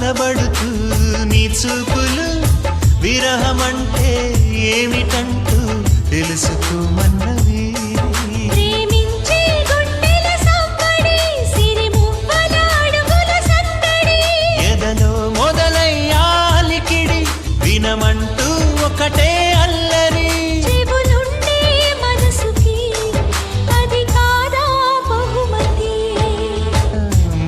బాధపడుతూ నీ చూపులు విరహమంటే ఏమిటంటూ తెలుసుకోమన్నవి. ప్రేమించే గుండెల సంబడి సిరిమువ్వల అడుగుల సందడి ఎదలో మొదలయ్యాలికిడి వినమంటూ ఒకటే అల్లరి. చెవులుండే మనసుకి అది కాదా బహుమతి.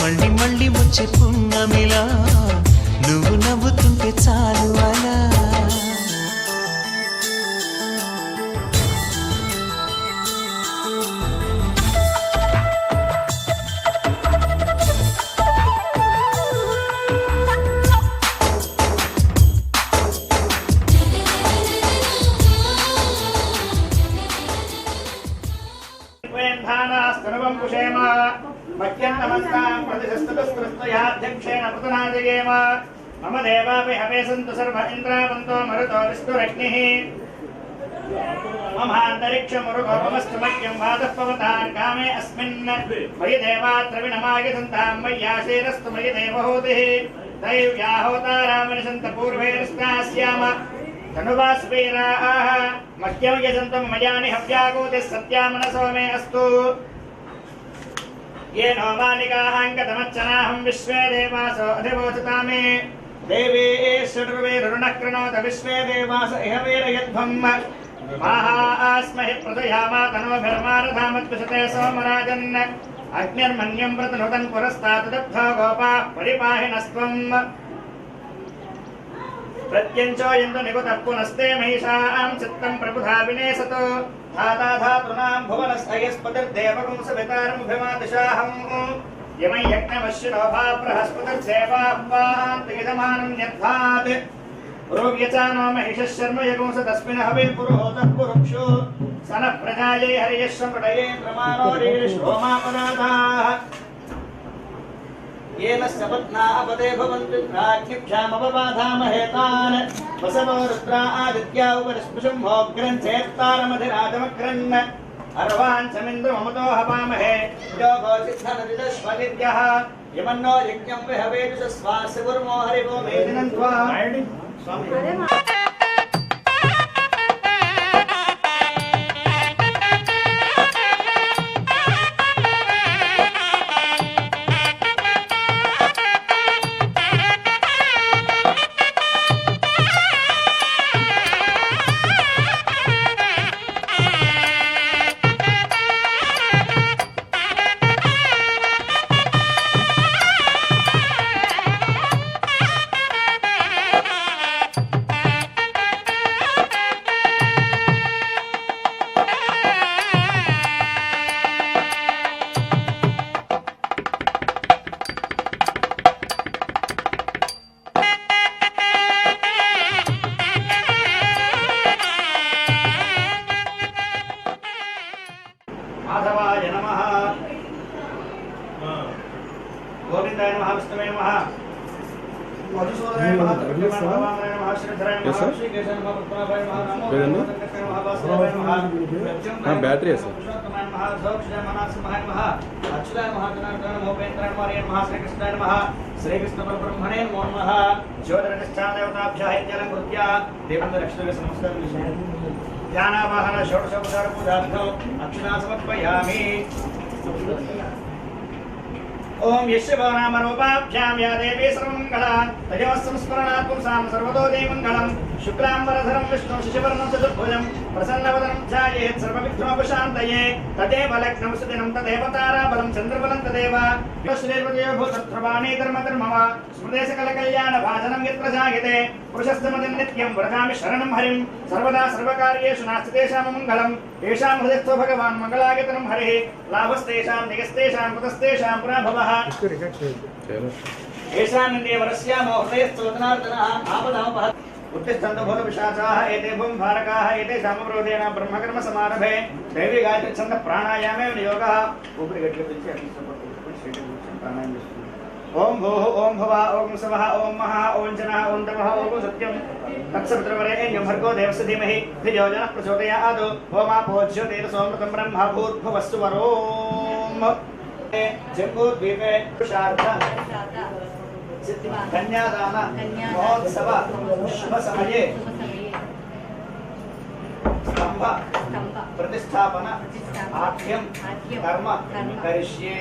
మళ్ళీ మళ్ళీ వచ్చే పున్నమిలా నువ్వు నవ్వుతుంటే చాలు అలా. मम देवापि हवे सन्तु सर्व इन्द्रावन्तो मरुतो विष्णुरग्निः ममान्तरिक्षमुरुगोपमस्तु मह्यं वातः पवतां कामे अस्मिन् मयि देवात्रविणमाय सन्तां मय्याशीरस्तु मयि देवहूतिः दैव्याहोतारामनिषन्त पूर्वेरस्ताः स्याम तनुवास्वीराः मह्यं यजन्तं मयानि हव्याकूतिः सत्यामनसो मे अस्तु ये नो मालिकाङ्गतमच्चनाहं विश्वे देवासो अधिवोचता मे देवी षडुर्वेरुणः कृणोत विश्वे देवास इह वीरयध्वम् माहास्महि प्रदयामा तनोभिर्मारधामद्विषते सोमराजन् अग्निर्मन्यं प्रतनुदन् पुरस्तात् दग्धो गोपाः परिपाहिनस्त्वम् प्रत्यञ्चो यन्तु निकुतः पुनस्ते महिषां चित्तं प्रबुधा विनेसतो धाता धातॄणां भुवनस्थयस्पतिर्देवगुंसवितारमुभिमादिशाहम् यमै यज्ञमश्विनोभा बृहस्पतिर्सेवाह्वान्तियजमानं यद्धात् रोग्यचानो महिषः शर्म यगुंस तस्मिन् हवे पुरोहतः पुरुक्षु सनः प्रजायै हरियश्वमृडये प्रमाणो रीरिष्ठोमापराधाः येन सपत्नापदे भवन्ति प्राज्ञिभ्यामपबाधामहे तान् वसवो रुद्रा आदित्या उपरिस्पृशुम्भोऽग्रन् चेत्तारमधिराजमग्रन् अर्वाञ्चमिन्द्रममुतो हवामहे योगो सिद्धनदिदश्वविद्यः यमन्नो यज्ञं विहवेजुषस्वास्य गुरुमो हरिवो मेदिनं त्वा माधवाय नमः गोविंदाय नमः विष्णुवे नमः मधुसूदनाय नमः भगवानाय नमः श्रीधराय नमः श्रीकेशाय नमः पद्मनाभाय नमः नमो वासुदेवाय नमः हां बैटरी है सर नमः सौक्षाय मनसिंहाय नमः अच्युताय नमः जनार्दनाय नमः उपेन्द्राय नमः श्रीकृष्णाय नमः श्रीकृष्ण परब्रह्मणे नमो नमः ज्योतिर्निष्ठाय देवताभ्यः इत्यलं कृत्या देवन्दलक्ष्मीवे नमस्कारं ध्यानावाहन षोडशोपचार पूजार्थम् अक्षता समर्पयामि। ओम यस्य नाम रूपाभ्यां या देवी सर्वमङ्गला तयोः संस्मरणात् पुंसां सर्वतो जयमङ्गलम् शुक्लाम्बरधरं विष्णुं शशिवर्णं चतुर्भुजं प्रसन्नवदनं ध्यायेत् सर्वविघ्नोपशान्तये तदेव लग्नं सुदिनं तदेव ताराबलं चन्द्रबलं तदेव श्रीर्वजयो भूतध्रुवाणि धर्मधर्मः स्मृतेशकलकल्याणभाजनं यत्र जायते पुरुषस्तमदिं नित्यं व्रजामि शरणं हरिं सर्वदा सर्वकार्येषु नास्ति तेषां मङ्गलं येषां हृदयस्थो भगवान् मङ्गलायतनं हरिः लाभस्तेषां निगस्तेषां कुतस्तेषां पुनः भवः येषां निन्द्यवरस्यामो हृदयस्थोदनार्दनः आपदामपः उत्तिष्ठन्तु भूतपिशाचाः एते भूमभारकाः एतेषामवरोधेन ब्रह्मकर्म समारभे दैवी गायत्री छन्द प्राणायामे नियोगः ऊपरि गच्छति ओम भूः ओम भुवः ओम स्वः ओम महः ओम जनः ओम तमः ओम सत्यं तत्सवितुर्वरेण्यं भर्गो देवस्य धीमहि धियो जनः प्रचोदयात् ओमापोज्यो तेजसोमृतं ब्रह्म भूर्भुवस्सु वरोम् जम्बूद्वीपे शारदा कन्यादान महोत्सव शुभ समये स्तंभ प्रतिष्ठापन आख्यम कर्म करिष्ये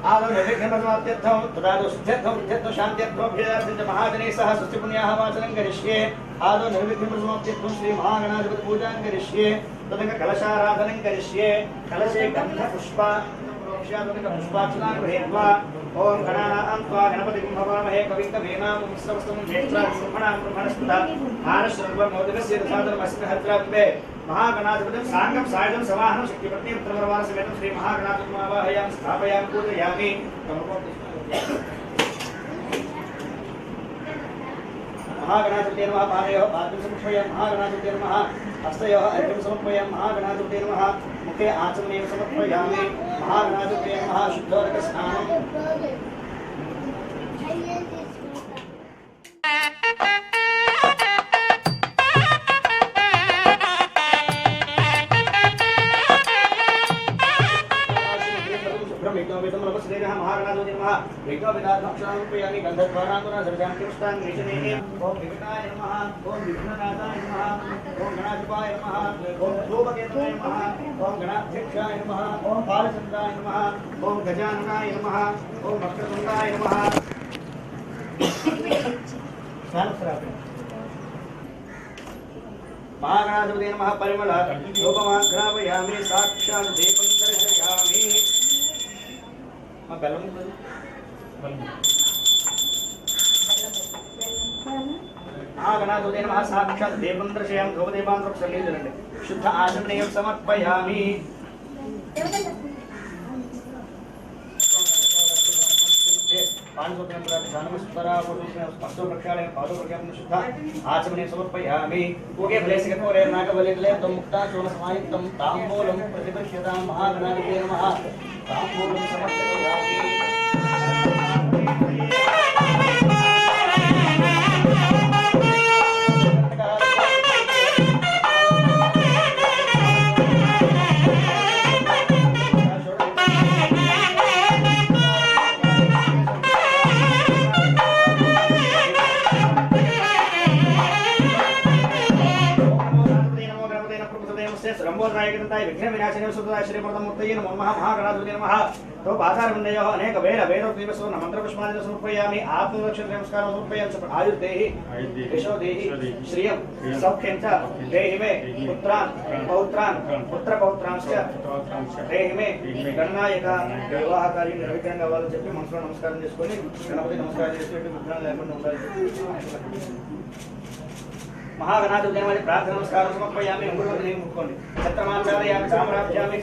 आदौ निर्विघ्नमस्मात्यर्थं तदादौ सिद्ध्यर्थं विद्यर्थं शान्त्यर्थं भेदार्थं च महाजनैः सह स्वस्तिपुण्याः वाचनं करिष्ये आदौ निर्विघ्नमस्मात्यर्थं श्री महागणाधिपति पूजां करिष्ये तदनन्तरं कलशाराधनं करिष्ये कलशे गन्धपुष्प पुष्पार्चनां गृहीत्वा ओम गणानां त्वा गणपतिं हवामहे कविं कवीनां सर्वस्तं ज्येष्ठां ब्रह्मणस्पदा आनश्रवणमोदकस्य साधनमस्ति हत्राम्बे महागणाधिपतिं साङ्गं सायुधं समाहनं शक्तिपत्नीं प्रवरवासमेतं श्री महागणाधिपतिं आवाहयामि स्थापयामि पूजयामि महागणाधिपते नमः पादयोः पाद्यं समर्पयामि महागणाधिपते नमः हस्तयोः अर्घ्यं समर्पयामि महागणाधिपते नमः मुखे आचमनीयं समर्पयामि महागणाधिपते नमः शुद्धोदकस्नानं महागणाधिपते नमः विघ्नविनाशनाय गन्धद्वारान्तरा सर्वजान्तिष्ठान् निशनेः ओम विघ्नाय नमः ओम विघ्ननाथाय नमः ओम गणाधिपाय नमः ओम धूमकेतवे नमः ओम गणाध्यक्षाय नमः ओम बालचन्द्राय नमः ओम गजाननाय नमः ओम वक्रतुण्डाय नमः महागणाधिपते नमः परिमल धूपमान् घ्रापयामि साक्षात् दीपं दर्शयामि महागणाधिपते नमः साक्षात् देवं दर्शयामि धूपदीपान् प्रक्षालयन्ति शुद्ध आचमनीयं समर्पयामि शुद्ध आचमनीयं समर्पयामि पूगे फलेस्य कठोरे नागबलितले त्वं मुक्ता सोमसमायुक्तं ताम्बूलं प्रतिपश्यतां महागणाधिपते नमः ताम्बूलं समर्पयामि विघ्नविनाशिने नमो महागणाधिपते नमः तो पादारविन्दयोः अनेक वेदोक्तिवसुन मन्त्रपुष्पाणि समर्पयामि आत्मरक्षण नमस्कारं समर्पयामि आयुर्देहि यशोदेहि श्रियं सौख्यं च देहि मे पुत्रान् पौत्रान् पुत्रपौत्रांश्च देहि मे गणनायक विवाहकार्యం నిర్విఘ్నంగా అవ్వాలని చెప్పి మనసులో నమస్కారం చేసుకొని గణపతి నమస్కారం చేసేట్టు విఘ్నాలు లేకుండా ఉండాలి महागणाधिपते नमः प्रार्थना नमस्कारं समर्पयामि अंगुलीं मुक्कोंडि छत्रमाचारयामि चामराभ्यामि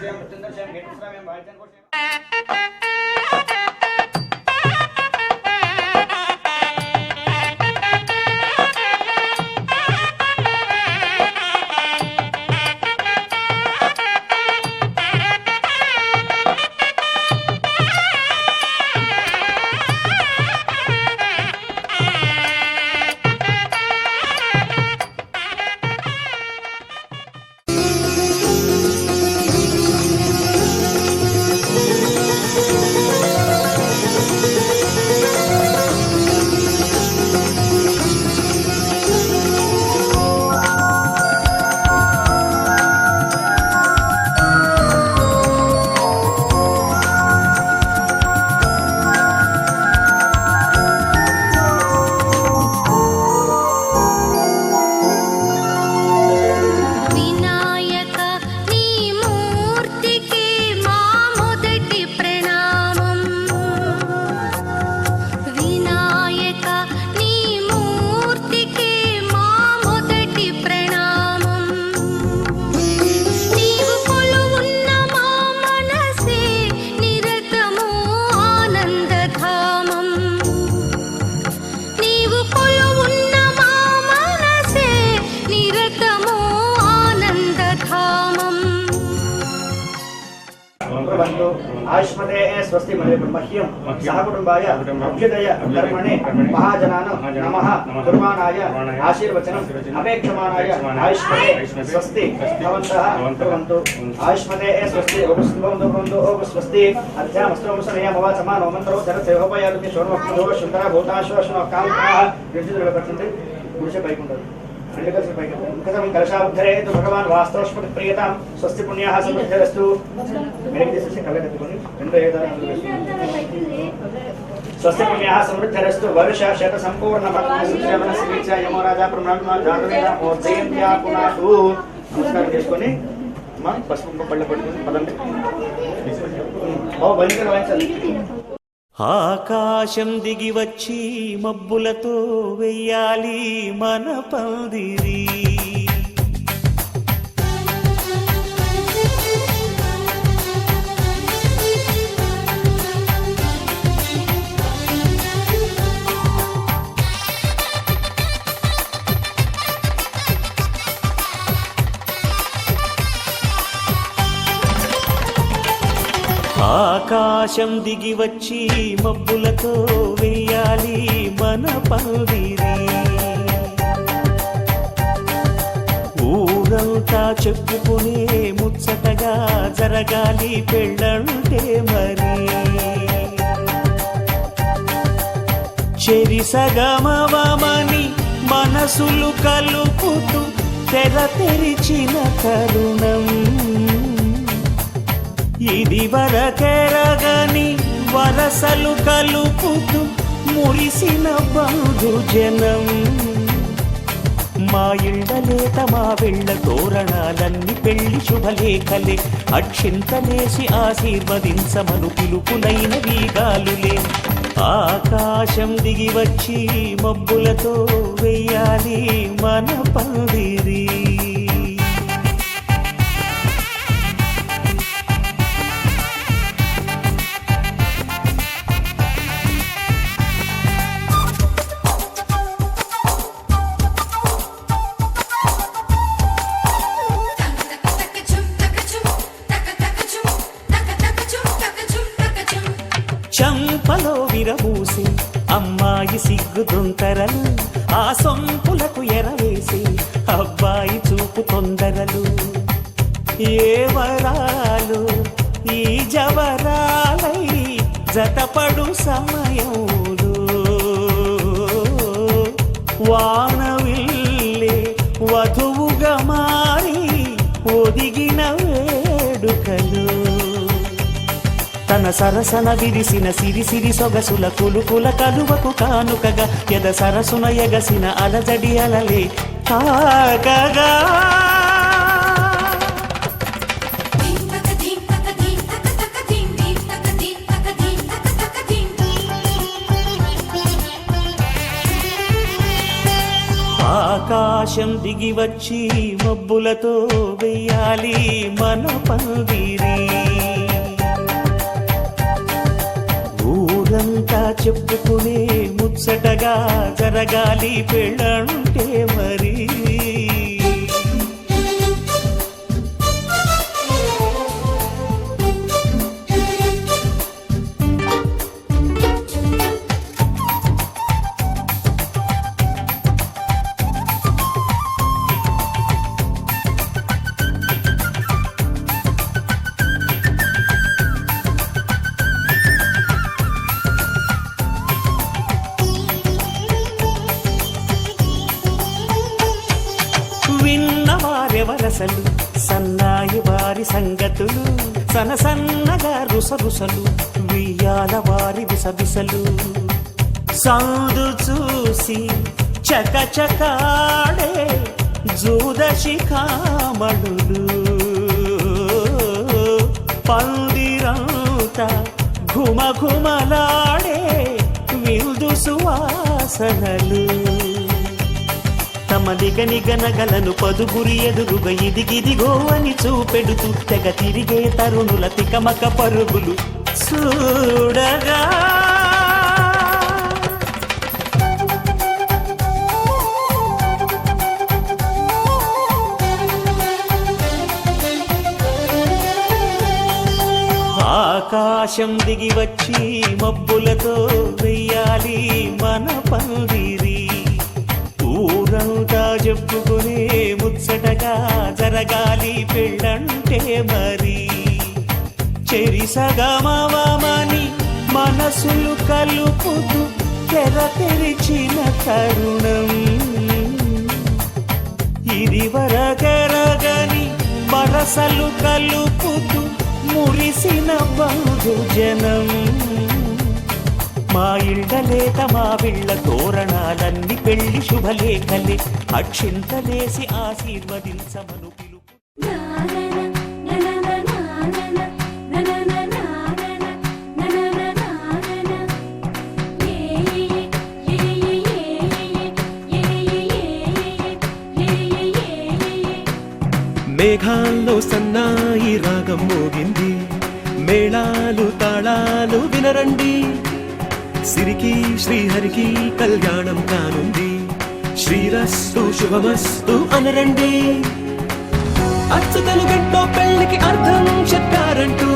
च मृत्युंदर्शयामि गेटुस्राम्यामि भाइजन कोशे ఆయుష్మతే స్వస్తి మహ్యం సహ కుటుంబాయ అభ్యుదయ కర్మణి మహాజనానం నమః కుర్వాణాయ ఆశీర్వచనం అపేక్షమాణాయ ఆయుష్మతే స్వస్తి భవంతః కుర్వంతు ఆయుష్మతే స్వస్తి ఓం స్వస్తి అధ్యామస్తోమసనయమవాచమానో మంత్రో ధరసేవోపయాదుకి శోణవక్మదో శుంకర భూతాశ్వశన కాంతాః విద్యుత్తులు పడుతుంది పురుష పైకుంటారు రెండు కలిసి పైకి ముఖం కలశాబుద్ధరేతు భగవాన్ వాస్తవస్పతి ప్రియతాం స్వస్తి పుణ్యాః సమృద్ధిరస్తు మెరికి తీసేసి కళ్ళ కట్టుకొని రెండు ఏదాన్ని స్వస్తి పుణ్యాః సమృద్ధిరస్తు వర్ష శత సంపూర్ణ మనస్సు యమో రాజా ప్రమాణ జాతవేద మోర్జయంత్యా పునాటు నమస్కారం చేసుకొని అమ్మ పసుపు పళ్ళ పట్టుకొని పదండి బండి వాయించాలి ఆకాశం దిగి వచ్చి మబ్బులతో వెయ్యాలి మన పందిరి ఆకాశం దిగి వచ్చి మబ్బులతో వెయ్యాలి మన పందిరి ఊరంతా చెప్పుకునే ముచ్చటగా జరగాలి పెళ్ళంటే మరి చెరిసగమవమని మనసులు కలుపుతూ తెర తెరిచిన తరుణం ఇది వరకెరగని వరసలు కలుపుతూ మురిసిన బంధుజనం మా ఇళ్ళలేత మా వెళ్ళ తోరణాలన్నీ పెళ్లి శుభలేఖలే అక్షింతలేసి ఆశీర్వదించమను పిలుపులైన వీగాలులే ఆకాశం దిగి వచ్చి మబ్బులతో వెయ్యాలి మన పందిరి చంపలో విరబూసి అమ్మాయి సిగ్గుదొంతరలు ఆ సొంపులకు ఎరవేసి అబ్బాయి చూపు తొందరలు ఏ వరాలు ఈ జవరాలై జతపడు సమయంలో వానవిల్లే వధువుగా మారి ఒదిగిన వేడుకలు తన సరసన విరిసిన సిరిసిరి సొగసుల కులుకుల కలువకు కానుకగా ఎద సరసున ఎగసిన అలజడి అలలే తాకగా ఆకాశం దిగి వచ్చి మబ్బులతో వెయ్యాలి మన పందిరి ఊరంతా చెప్పుకునే ముచ్చటగా జరగాలి పెళ్ళంటే మరి విన్నవారెవరసలు సన్నాయి వారి సంగతులు సనసన్నగా రుసరుసలు వియ్యాల వారి విసవిసలు సందు చూసి చకచకాడే జూదశిఖామణులు పందిరంతా ఘుమఘుమలాడే విందు సువాసనలు తమ నిగనగలను పదుగురి ఎదురుగా ఇదిగిదిగో అని చూపెడుతూ తెగ తిరిగే తరుణుల తికమక పరుగులు చూడగా ఆకాశం దిగి వచ్చి మబ్బులతో వెయ్యాలి మన పందిరి ఊరంతా చెప్పుకునే ముచ్చటగా జరగాలి పెళ్ళంటే మరి చెరిసగమవమని మనసులు కలుపుతూ తెర తెరిచిన తరుణం ఇది వరకెరగని వరసలు కలుపుతూ మురిసిన బంధుజనం మా ఇళ్ళలేత మా వీళ్ళ తోరణాలన్నీ పెళ్లి శుభలేఖలే అక్షింతలేసి ఆశీర్వదించమను పిలుపు మేఘాల్లో సన్నాయి రాగం మోగింది మేళాలు తాళాలు వినరండి సిరికి శ్రీహరికి కళ్యాణం కానుంది శ్రీరస్తు శుభమస్తు అనరండి అచ్చతలు గంటో పెళ్లికి అర్థం చెప్పారంటూ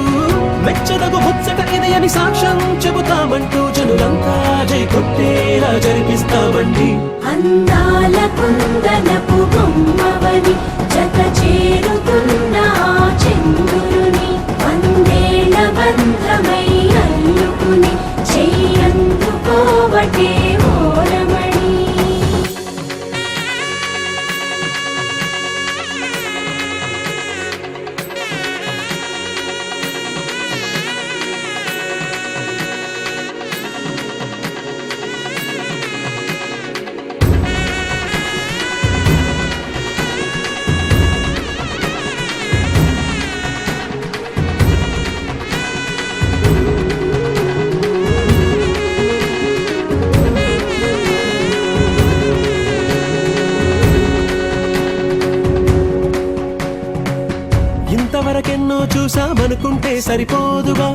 మెచ్చదగు ముచ్చట ఇది అని సాక్ష్యం చెబుతామంటూ జనులంతా జై కొట్టేలా జరిపిస్తామండి అందాల కుందనపు బొమ్మవని జత చేరుతున్న ఆ చంద్రుని వందేళ్ల బంధమై అల్లుకుని చెయ్యందుకోవటే ఓరమణి ఇంతవరకెన్నో చూసామనుకుంటే సరిపోదుగా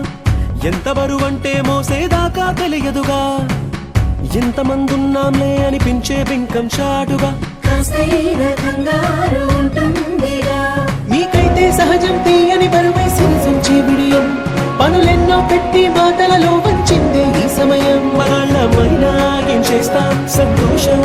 ఎంత బరువంటే మోసేదాకా తెలియదుగా ఇంతమందున్నాంలే అనిపించే బింకం చాటుగా కాస్తైన కంగారు ఉంటుందిగా మీకైతే సహజం తీయని బరువై సిరిసంచే బిడియం పనులెన్నో పెట్టి మాటలలో వంచిందే ఈ సమయం వాళ్ళమైనా ఏం చేస్తాం సంతోషం